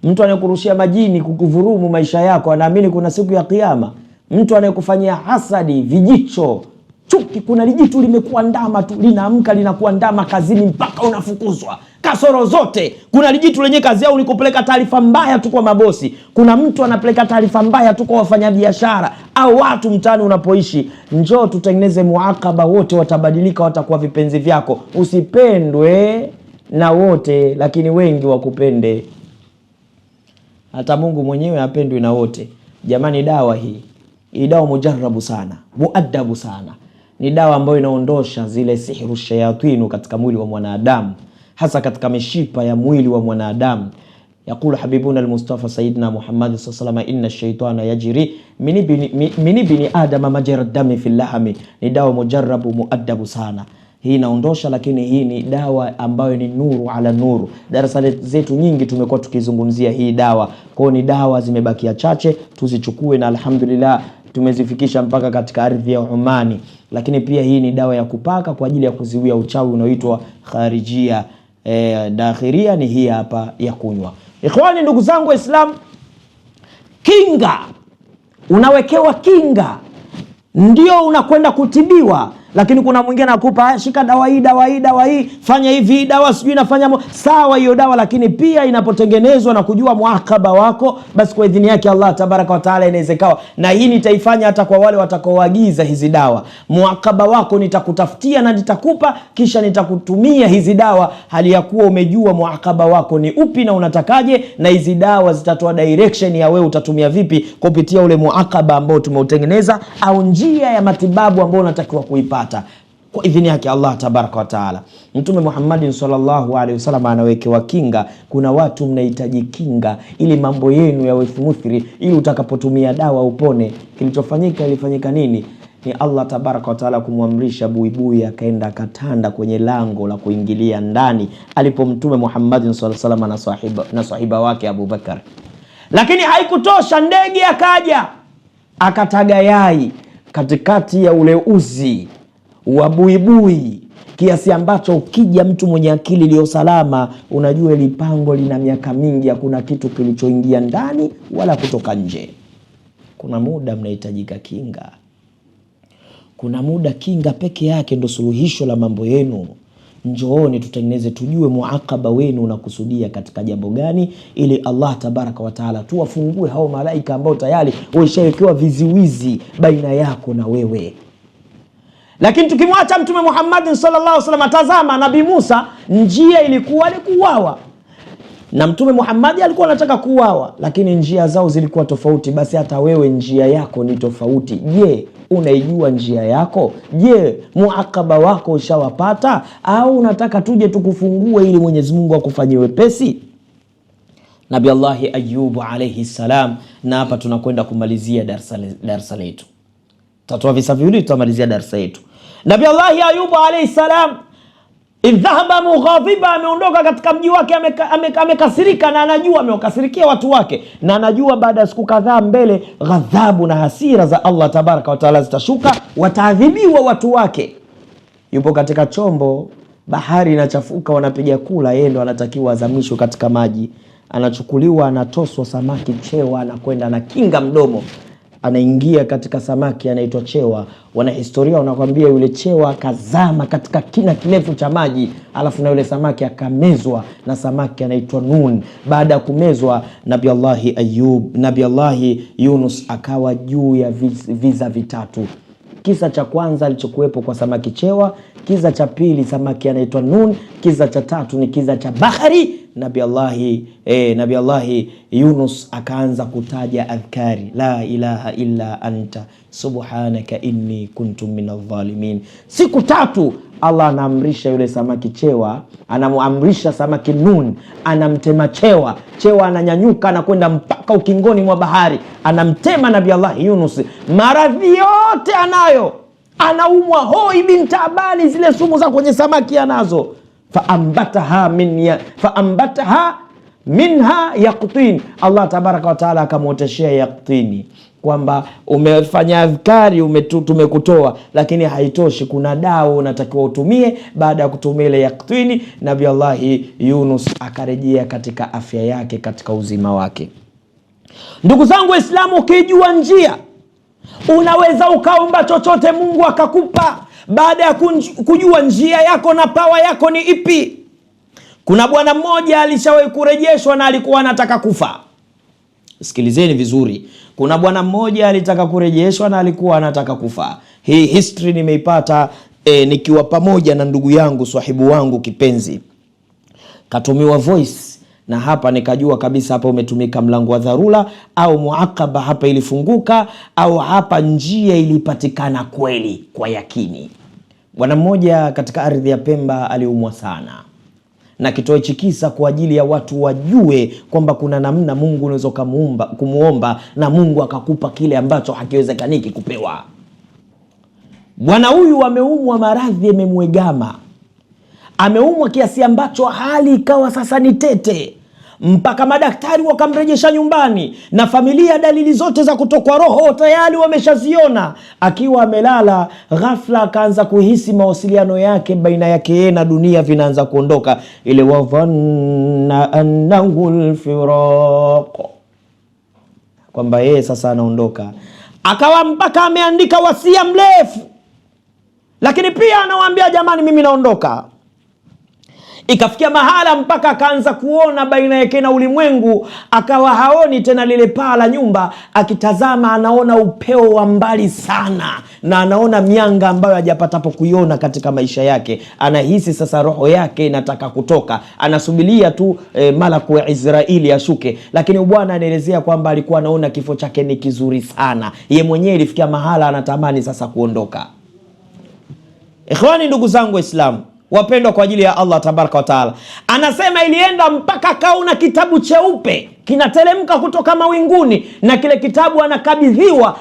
Mtu anayekurushia majini kukuvurumu maisha yako anaamini kuna siku ya kiyama. Mtu anayekufanyia hasadi, vijicho, chuki, kuna lijitu limekuandama tu, linaamka linakuandama kazini mpaka unafukuzwa. Kasoro zote. Kuna lijitu lenye kazi yao ni kupeleka taarifa mbaya tu kwa mabosi. Kuna mtu anapeleka taarifa mbaya tu kwa wafanyabiashara au watu mtaani unapoishi. Njoo tutengeneze muakaba, wote watabadilika, watakuwa vipenzi vyako. Usipendwe na wote, lakini wengi wakupende. Hata Mungu mwenyewe hapendwi na wote. Jamani, dawa hii dawa mujarabu sana, muaddabu sana. Ni dawa ambayo inaondosha zile sihiru shayatinu katika mwili wa mwanadamu, hasa katika mishipa ya mwili wa mwanadamu. Yakulu habibuna al-Mustafa Sayyidina Muhammad sallallahu alaihi wasallam, inna shaytana yajri min ibni adama majra dami fil lahmi. Ni dawa mujarabu, muaddabu sana. Hii inaondosha, lakini hii ni dawa ambayo ni nuru ala nuru. Darasa zetu nyingi tumekuwa tukizungumzia hii dawa. Kwa hiyo ni dawa zimebakia chache, tuzichukue, na alhamdulillah tumezifikisha mpaka katika ardhi ya Omani. Lakini pia hii ni dawa ya kupaka kwa ajili ya kuziwia uchawi unaoitwa kharijia. dakhiria ni hii hapa ya kunywa. Ikhwani, ndugu zangu Waislamu, kinga, unawekewa kinga ndio unakwenda kutibiwa. Lakini kuna mwingine anakupa shika dawa hii, fanya hivi, dawa sijui nafanya sawa hiyo dawa, lakini pia inapotengenezwa na kujua muakaba wako, basi kwa idhini yake Allah tabaraka wa taala inawezekana. Na hii nitaifanya hata kwa wale watakaoagiza hizi dawa. Muakaba wako nitakutafutia na nitakupa, kisha nitakutumia hizi dawa hali ya kuwa umejua muakaba wako ni upi na unatakaje, na hizi dawa zitatoa direction ya wewe utatumia vipi kupitia ule muakaba ambao tumeutengeneza, au njia ya matibabu ambao unatakiwa kuipata kwa idhini yake Allah tabaraka wa taala. Mtume Muhammad sallallahu alaihi wasallam anawekewa kinga. Kuna watu mnahitaji kinga ili mambo yenu yawe thumuthiri, ili utakapotumia dawa upone. Kilichofanyika ilifanyika nini? Ni Allah tabaraka wa taala kumwamrisha buibui akaenda akatanda kwenye lango la kuingilia ndani alipo Mtume Muhammad sallallahu alaihi wasallam na sahiba wake Abu Bakar. Lakini haikutosha, ndege akaja akataga yai katikati ya ule uzi wa buibui, kiasi ambacho ukija mtu mwenye akili iliyo salama unajua ile pango lina miaka mingi, hakuna kitu kilichoingia ndani wala kutoka nje. Kuna muda mnahitajika kinga. Kuna muda kinga peke yake ndo suluhisho la mambo yenu. Njooni tutengeneze, tujue muakaba wenu unakusudia katika jambo gani, ili Allah tabaraka wa taala tuwafungue hao malaika ambao tayari waishawekewa viziwizi baina yako na wewe. Lakini tukimwacha Mtume Muhammad sallallahu alaihi wasallam, tazama Nabii Musa, njia ilikuwa ni kuuawa, na Mtume Muhammad alikuwa anataka kuuawa, lakini njia zao zilikuwa tofauti. Basi hata wewe njia yako ni tofauti. Je, unaijua njia yako? Je, muakaba wako ushawapata, au unataka tuje tukufungue ili Mwenyezi Mungu akufanyie wepesi? Nabii Allah Ayub alayhi salam, na hapa tunakwenda kumalizia darasa letu. Tatoa visa viwili tutamalizia darasa letu. Nabii Allah Ayub alayhi salam idhahaba mughadhiba, ameondoka katika mji wake amekasirika, na anajua amewakasirikia watu wake, na anajua baada ya siku kadhaa mbele ghadhabu na hasira za Allah tabaraka wa taala zitashuka, wataadhibiwa watu wake. Yupo katika chombo, bahari inachafuka, wanapiga kula, yeye ndo anatakiwa azamishwe katika maji. Anachukuliwa, anatoswa samaki chewa, anakwenda na kinga mdomo, anaingia katika samaki anaitwa chewa. Wanahistoria wanakuambia yule chewa kazama katika kina kirefu cha maji, alafu na yule samaki akamezwa na samaki anaitwa Nun. Baada ya kumezwa, Nabii Allah Yunus akawa juu ya viza vitatu. Kisa cha kwanza alichokuwepo kwa samaki chewa, kisa cha pili samaki anaitwa Nun, kisa cha tatu ni kisa cha bahari. Nabii Allah Yunus akaanza kutaja adhkari, la ilaha illa anta subhanaka inni kuntu minadh dhalimin. Siku tatu Allah anaamrisha yule samaki chewa, anamuamrisha samaki Nun, anamtema chewa. Chewa ananyanyuka anakwenda mpaka ukingoni mwa bahari, anamtema Nabii Allah Yunus. Maradhi yote anayo, anaumwa hoi bin taabani, zile sumu za kwenye samaki anazo. Faambataha minha yaqtin, Allah tabaraka wa taala akamwoteshea yaqtini, kwamba umefanya adhkari, tumekutoa, lakini haitoshi, kuna dawa unatakiwa utumie. Baada ya kutumia ile yaqtini, Nabii Allah Yunus akarejea katika afya yake, katika uzima wake. Ndugu zangu Waislamu, ukijua njia unaweza ukaomba chochote Mungu akakupa, baada ya kujua njia yako na pawa yako ni ipi. Kuna bwana mmoja alishawahi kurejeshwa na alikuwa anataka kufa. Sikilizeni vizuri. Kuna bwana mmoja alitaka kurejeshwa na alikuwa anataka kufa. Hii history nimeipata nikiwa pamoja na ndugu yangu, sahibu wangu kipenzi. Katumiwa voice, na hapa nikajua kabisa hapa umetumika mlango wa dharura, au muakaba hapa ilifunguka, au hapa njia ilipatikana kweli kwa yakini. Bwana mmoja katika ardhi ya Pemba aliumwa sana, na kitoa hichi kisa kwa ajili ya watu wajue kwamba kuna namna Mungu unaweza kumuomba na Mungu akakupa kile ambacho hakiwezekaniki kupewa. Bwana huyu ameumwa, maradhi yamemwegama, ameumwa kiasi ambacho hali ikawa sasa ni tete. mpaka madaktari wakamrejesha nyumbani, na familia dalili zote za kutokwa roho tayari wameshaziona. Akiwa amelala, ghafla akaanza kuhisi mawasiliano yake baina yake yeye na dunia vinaanza kuondoka, ile wadhanna annahu alfiraq, kwamba yeye sasa anaondoka. Akawa mpaka ameandika wasia mrefu, lakini pia anawaambia jamani, mimi naondoka. Ikafikia mahala mpaka akaanza kuona baina yake na ulimwengu, akawa haoni tena lile paa la nyumba. Akitazama anaona upeo wa mbali sana, na anaona mianga ambayo hajapatapo kuiona katika maisha yake. Anahisi sasa roho yake inataka kutoka, anasubiria tu malaku wa Israeli ashuke. Lakini bwana anaelezea kwamba alikuwa anaona kifo chake ni kizuri sana, yeye mwenyewe ilifikia mahala anatamani sasa kuondoka. Ikhwani, ndugu zangu Waislamu wapendwa kwa ajili ya Allah tabaraka wa taala, anasema ilienda mpaka kauna kitabu cheupe kinateremka kutoka mawinguni, na kile kitabu anakabidhiwa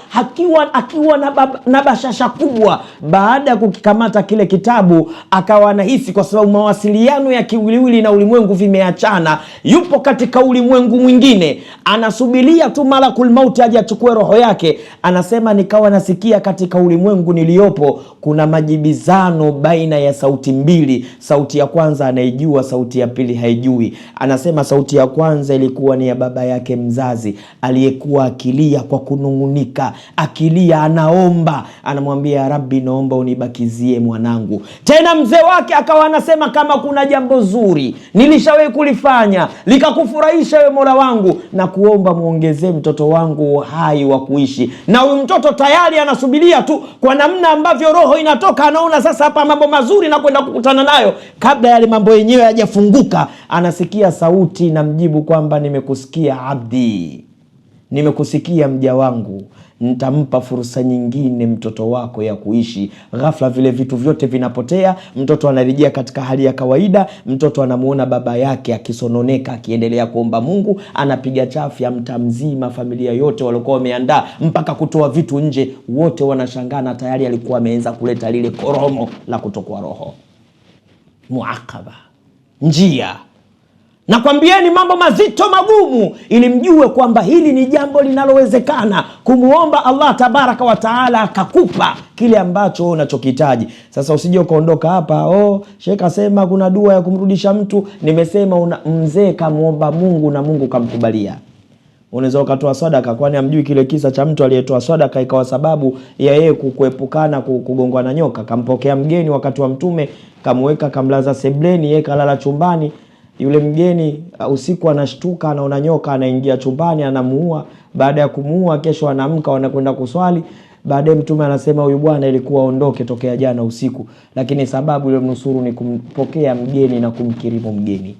akiwa na bashasha kubwa. Baada ya kukikamata kile kitabu, akawa anahisi, kwa sababu mawasiliano ya kiwiliwili na ulimwengu vimeachana, yupo katika ulimwengu mwingine, anasubiria tu malakul mauti aje achukue roho yake. Anasema nikawa nasikia katika ulimwengu niliopo kuna majibizano baina ya sauti mbili. Sauti ya kwanza anaijua, sauti ya pili haijui. Anasema sauti ya kwanza ilikuwa ni ya baba yake mzazi, aliyekuwa akilia kwa kunungunika, akilia anaomba, anamwambia Rabbi, naomba unibakizie mwanangu. Tena mzee wake akawa anasema, kama kuna jambo zuri nilishawahi kulifanya likakufurahisha wewe Mola wangu, na kuomba muongezee mtoto wangu uhai wa kuishi. Na huyu mtoto tayari anasubiria tu, kwa namna ambavyo roho inatoka, anaona sasa hapa mambo mazuri na kwenda kukutana nayo. Kabla yale mambo yenyewe hayajafunguka, anasikia sauti na mjibu kwamba nimekusikia abdi, nimekusikia mja wangu, nitampa fursa nyingine mtoto wako ya kuishi. Ghafla vile vitu vyote vinapotea, mtoto anarejea katika hali ya kawaida. Mtoto anamuona baba yake akisononeka, akiendelea kuomba Mungu, anapiga chafya mtaa mzima. Familia yote walikuwa wameandaa mpaka kutoa vitu nje, wote wanashangana, tayari alikuwa ameanza kuleta lile koromo la kutokwa roho. Muaqaba, njia. Nakwambieni mambo mazito magumu, ili mjue kwamba hili ni jambo linalowezekana, kumuomba Allah tabaraka wa taala akakupa kile ambacho unachokitaji. Sasa usije ukaondoka hapa, Sheikh asema kuna dua ya kumrudisha mtu. Nimesema mzee kamuomba Mungu na Mungu kamkubalia. Unaweza ukatoa sadaka, kwani amjui kile kisa cha mtu aliyetoa sadaka ikawa sababu ya yeye kuepukana kugongwa na nyoka? Kampokea mgeni wakati wa Mtume, kamweka kamlaza sebleni, yeye kalala chumbani. Yule mgeni usiku anashtuka, anaona nyoka, anaingia chumbani, anamuua. Baada ya kumuua, kesho anaamka, wanakwenda kuswali. Baadaye Mtume anasema huyu bwana ilikuwa aondoke tokea jana usiku, lakini sababu ile mnusuru ni kumpokea mgeni na kumkirimu mgeni.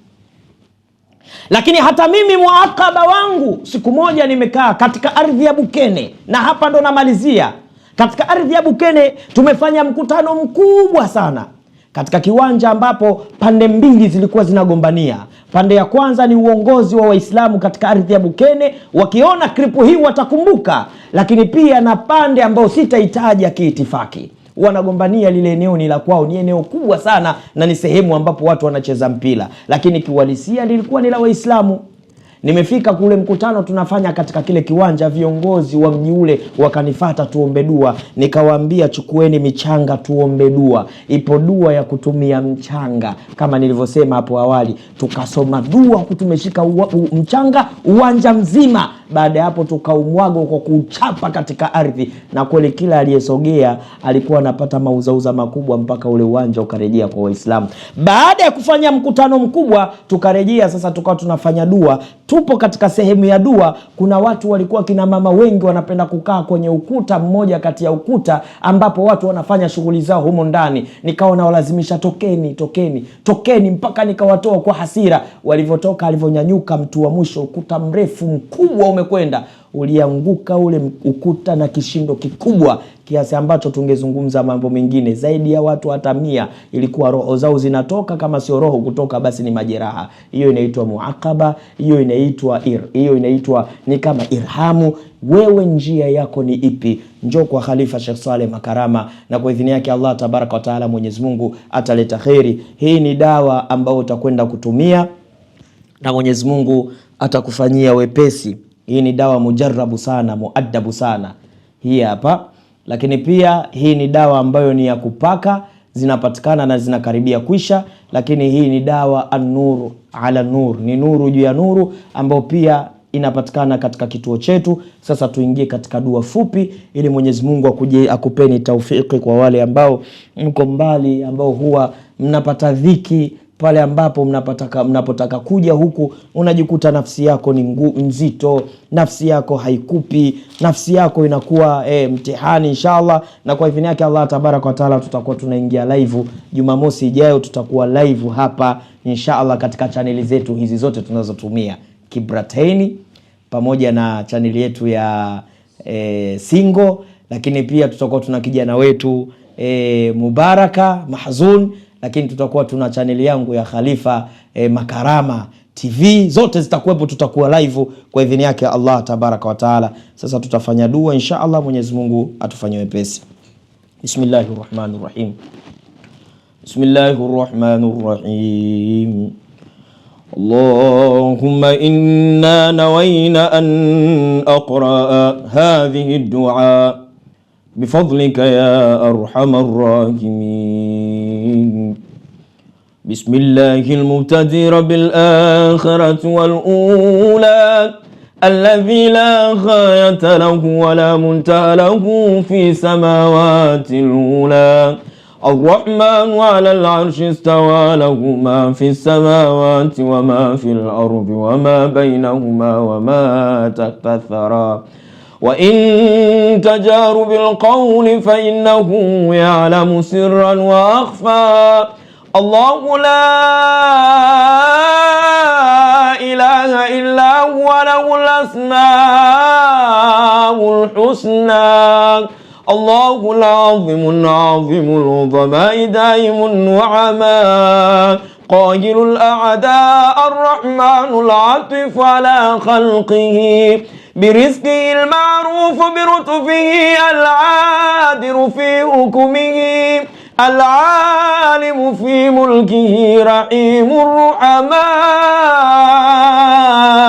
Lakini hata mimi muakaba wangu, siku moja nimekaa katika ardhi ya Bukene, na hapa ndo namalizia. Katika ardhi ya Bukene tumefanya mkutano mkubwa sana katika kiwanja ambapo pande mbili zilikuwa zinagombania. Pande ya kwanza ni uongozi wa Waislamu katika ardhi ya Bukene, wakiona klipu hii watakumbuka, lakini pia na pande ambao sitahitaji kiitifaki. Wanagombania lile eneo ni la kwao, ni eneo kubwa sana na ni sehemu ambapo watu wanacheza mpira, lakini kiuhalisia lilikuwa ni la Waislamu. Nimefika kule mkutano tunafanya katika kile kiwanja, viongozi wa mji ule wakanifuata tuombe dua. Nikawaambia chukueni michanga tuombe dua. Ipo dua ya kutumia mchanga kama nilivyosema hapo awali. Tukasoma dua tumeshika mchanga uwanja mzima. Baada ya hapo tukaumwaga kwa kuchapa katika ardhi, na kweli kila aliyesogea alikuwa anapata mauzauza makubwa mpaka ule uwanja ukarejea kwa Waislamu. Baada ya kufanya mkutano mkubwa tukarejea sasa, tukawa tunafanya dua. Tupo katika sehemu ya dua, kuna watu walikuwa kina mama wengi wanapenda kukaa kwenye ukuta mmoja kati ya ukuta ambapo watu wanafanya shughuli zao humo ndani. Nikawa nawalazimisha tokeni mpaka nikawatoa kwa hasira. Walivyotoka, alivyonyanyuka mtu wa mwisho, ukuta mrefu mkubwa umekwenda, ulianguka ule ukuta na kishindo kikubwa kiasi ambacho tungezungumza mambo mengine zaidi ya watu hata 100. Ilikuwa roho zao zinatoka, kama sio roho kutoka basi ni majeraha. Hiyo inaitwa muakaba, hiyo inaitwa ni kama irhamu. Wewe njia yako ni ipi? Njoo kwa Khalifa Sheikh Saleh Makarama, na kwa idhini yake Allah tabaraka wa taala Mwenyezi Mungu ataleta khairi. Hii ni dawa ambayo utakwenda kutumia na Mwenyezi Mungu atakufanyia wepesi. Hii ni dawa mujarrabu sana, muaddabu sana hii hapa. Lakini pia hii ni dawa ambayo ni ya kupaka, zinapatikana na zinakaribia kwisha. Lakini hii ni dawa an-nuru ala nur, ni nuru juu ya nuru, ambayo pia inapatikana katika kituo chetu. Sasa tuingie katika dua fupi ili Mwenyezi Mungu akupeni taufiki kwa wale ambao mko mbali, ambao huwa mnapata dhiki pale ambapo mnapotaka kuja huku, unajikuta nafsi yako ni nzito, nafsi yako haikupi, nafsi yako inakuwa mtihani. Inshallah, na kwa idhini yake Allah tabaraka wa taala tutakuwa tunaingia live Jumamosi ijayo, tutakuwa live hapa inshallah katika chaneli zetu hizi zote tunazotumia, Kibrataini pamoja na chaneli yetu ya Singo. Lakini pia tutakuwa tuna kijana wetu Mubaraka Mahzun, lakini tutakuwa tuna chaneli yangu ya Khalifa Makarama TV, zote zitakuwepo, tutakuwa live kwa idhini yake Allah tabaraka wa taala. Sasa tutafanya dua inshallah, Mwenyezi Mungu atufanyie wepesi. Bismillahirrahmanirrahim. Bismillahirrahmanirrahim. Allahumma inna nawayna an aqra hadhihi ad-du'a bifadlika ya arhamar rahimin. Bismillahil mubtadi' bil akhirati wal ula alladhi la ghayata lahu wa la muntaha lahu fi samawatil ula. الرحمن على العرش استوى له ما في السماوات وما في الأرض وما بينهما وما تحت الثرى وإن تجار بالقول فإنه يعلم سرا وأخفى. الله لا إله إلا هو له الأسماء الحسنى. الله العظيم العظيم العظماء دائم النعماء قاهر الأعداء الرحمن العطف على خلقه برزقه المعروف برتفه العادر في حكمه العالم في ملكه رحيم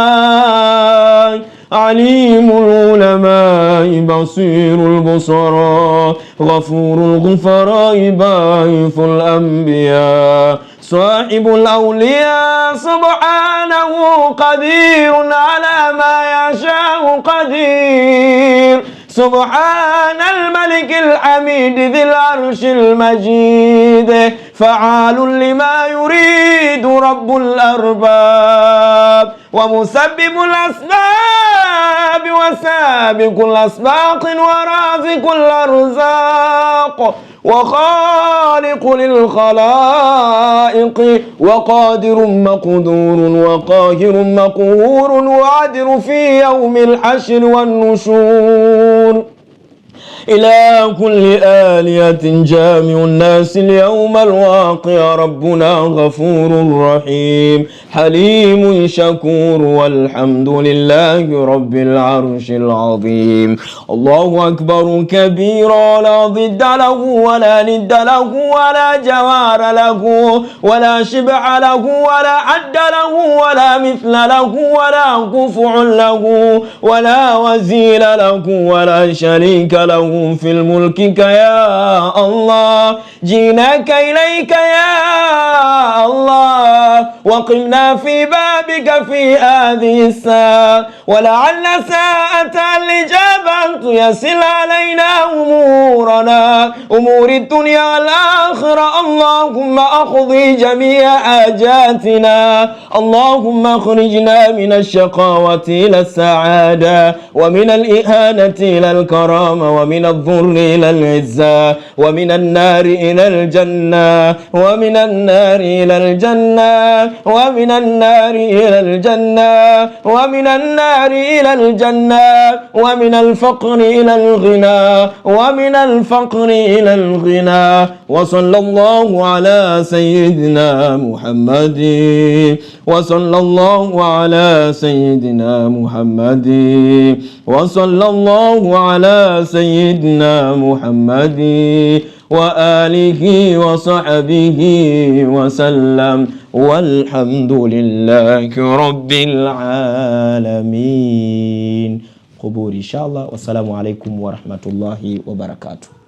الرحماء عليم العلماء بصير البصراء غفور الغفراء باعث الأنبياء صاحب الأولياء سبحانه قدير على ما يشاء قدير. سبحان الملك الحميد ذي العرش المجيد فعال لما يريد رب الأرباب ومسبب الأسباب وسابق الأسباق ورازق الأرزاق وخالق للخلائق وقادر مقدور وقاهر مقهور وعدل في يوم الحشر والنشور. إلى كل آلية جامع الناس اليوم الواقع ربنا غفور رحيم حليم شكور والحمد لله رب العرش العظيم. الله أكبر كبيرا لا ضد له ولا ند له ولا جوار له ولا شبع له ولا عد له ولا مثل له ولا كفع له ولا وزيل له ولا شريك له في الملك يا الله. جيناك إليك يا الله وقمنا في بابك في هذه الساعة ولعل ساعة الإجابة تيسر علينا أمورنا أمور الدنيا والآخرة. اللهم أقضي جميع حاجاتنا. اللهم اخرجنا من الشقاوة إلى السعادة ومن الإهانة إلى الكرامة ومن الضر إلى العزة ومن النار إلى الجنة ومن النار إلى الجنة ومن النار إلى الجنة ومن النار إلى الجنة ومن الفقر إلى الغنى ومن الفقر إلى الغنى. وصلى الله على سيدنا محمد وصلى الله على سيدنا محمد وصلى الله على سيدنا محمد wa alihi wa sahbihi wa sallam, walhamdulillahi rabbil alamin. Quburi inshallah. Wassalamu alaikum wa rahmatullahi wa barakatuh.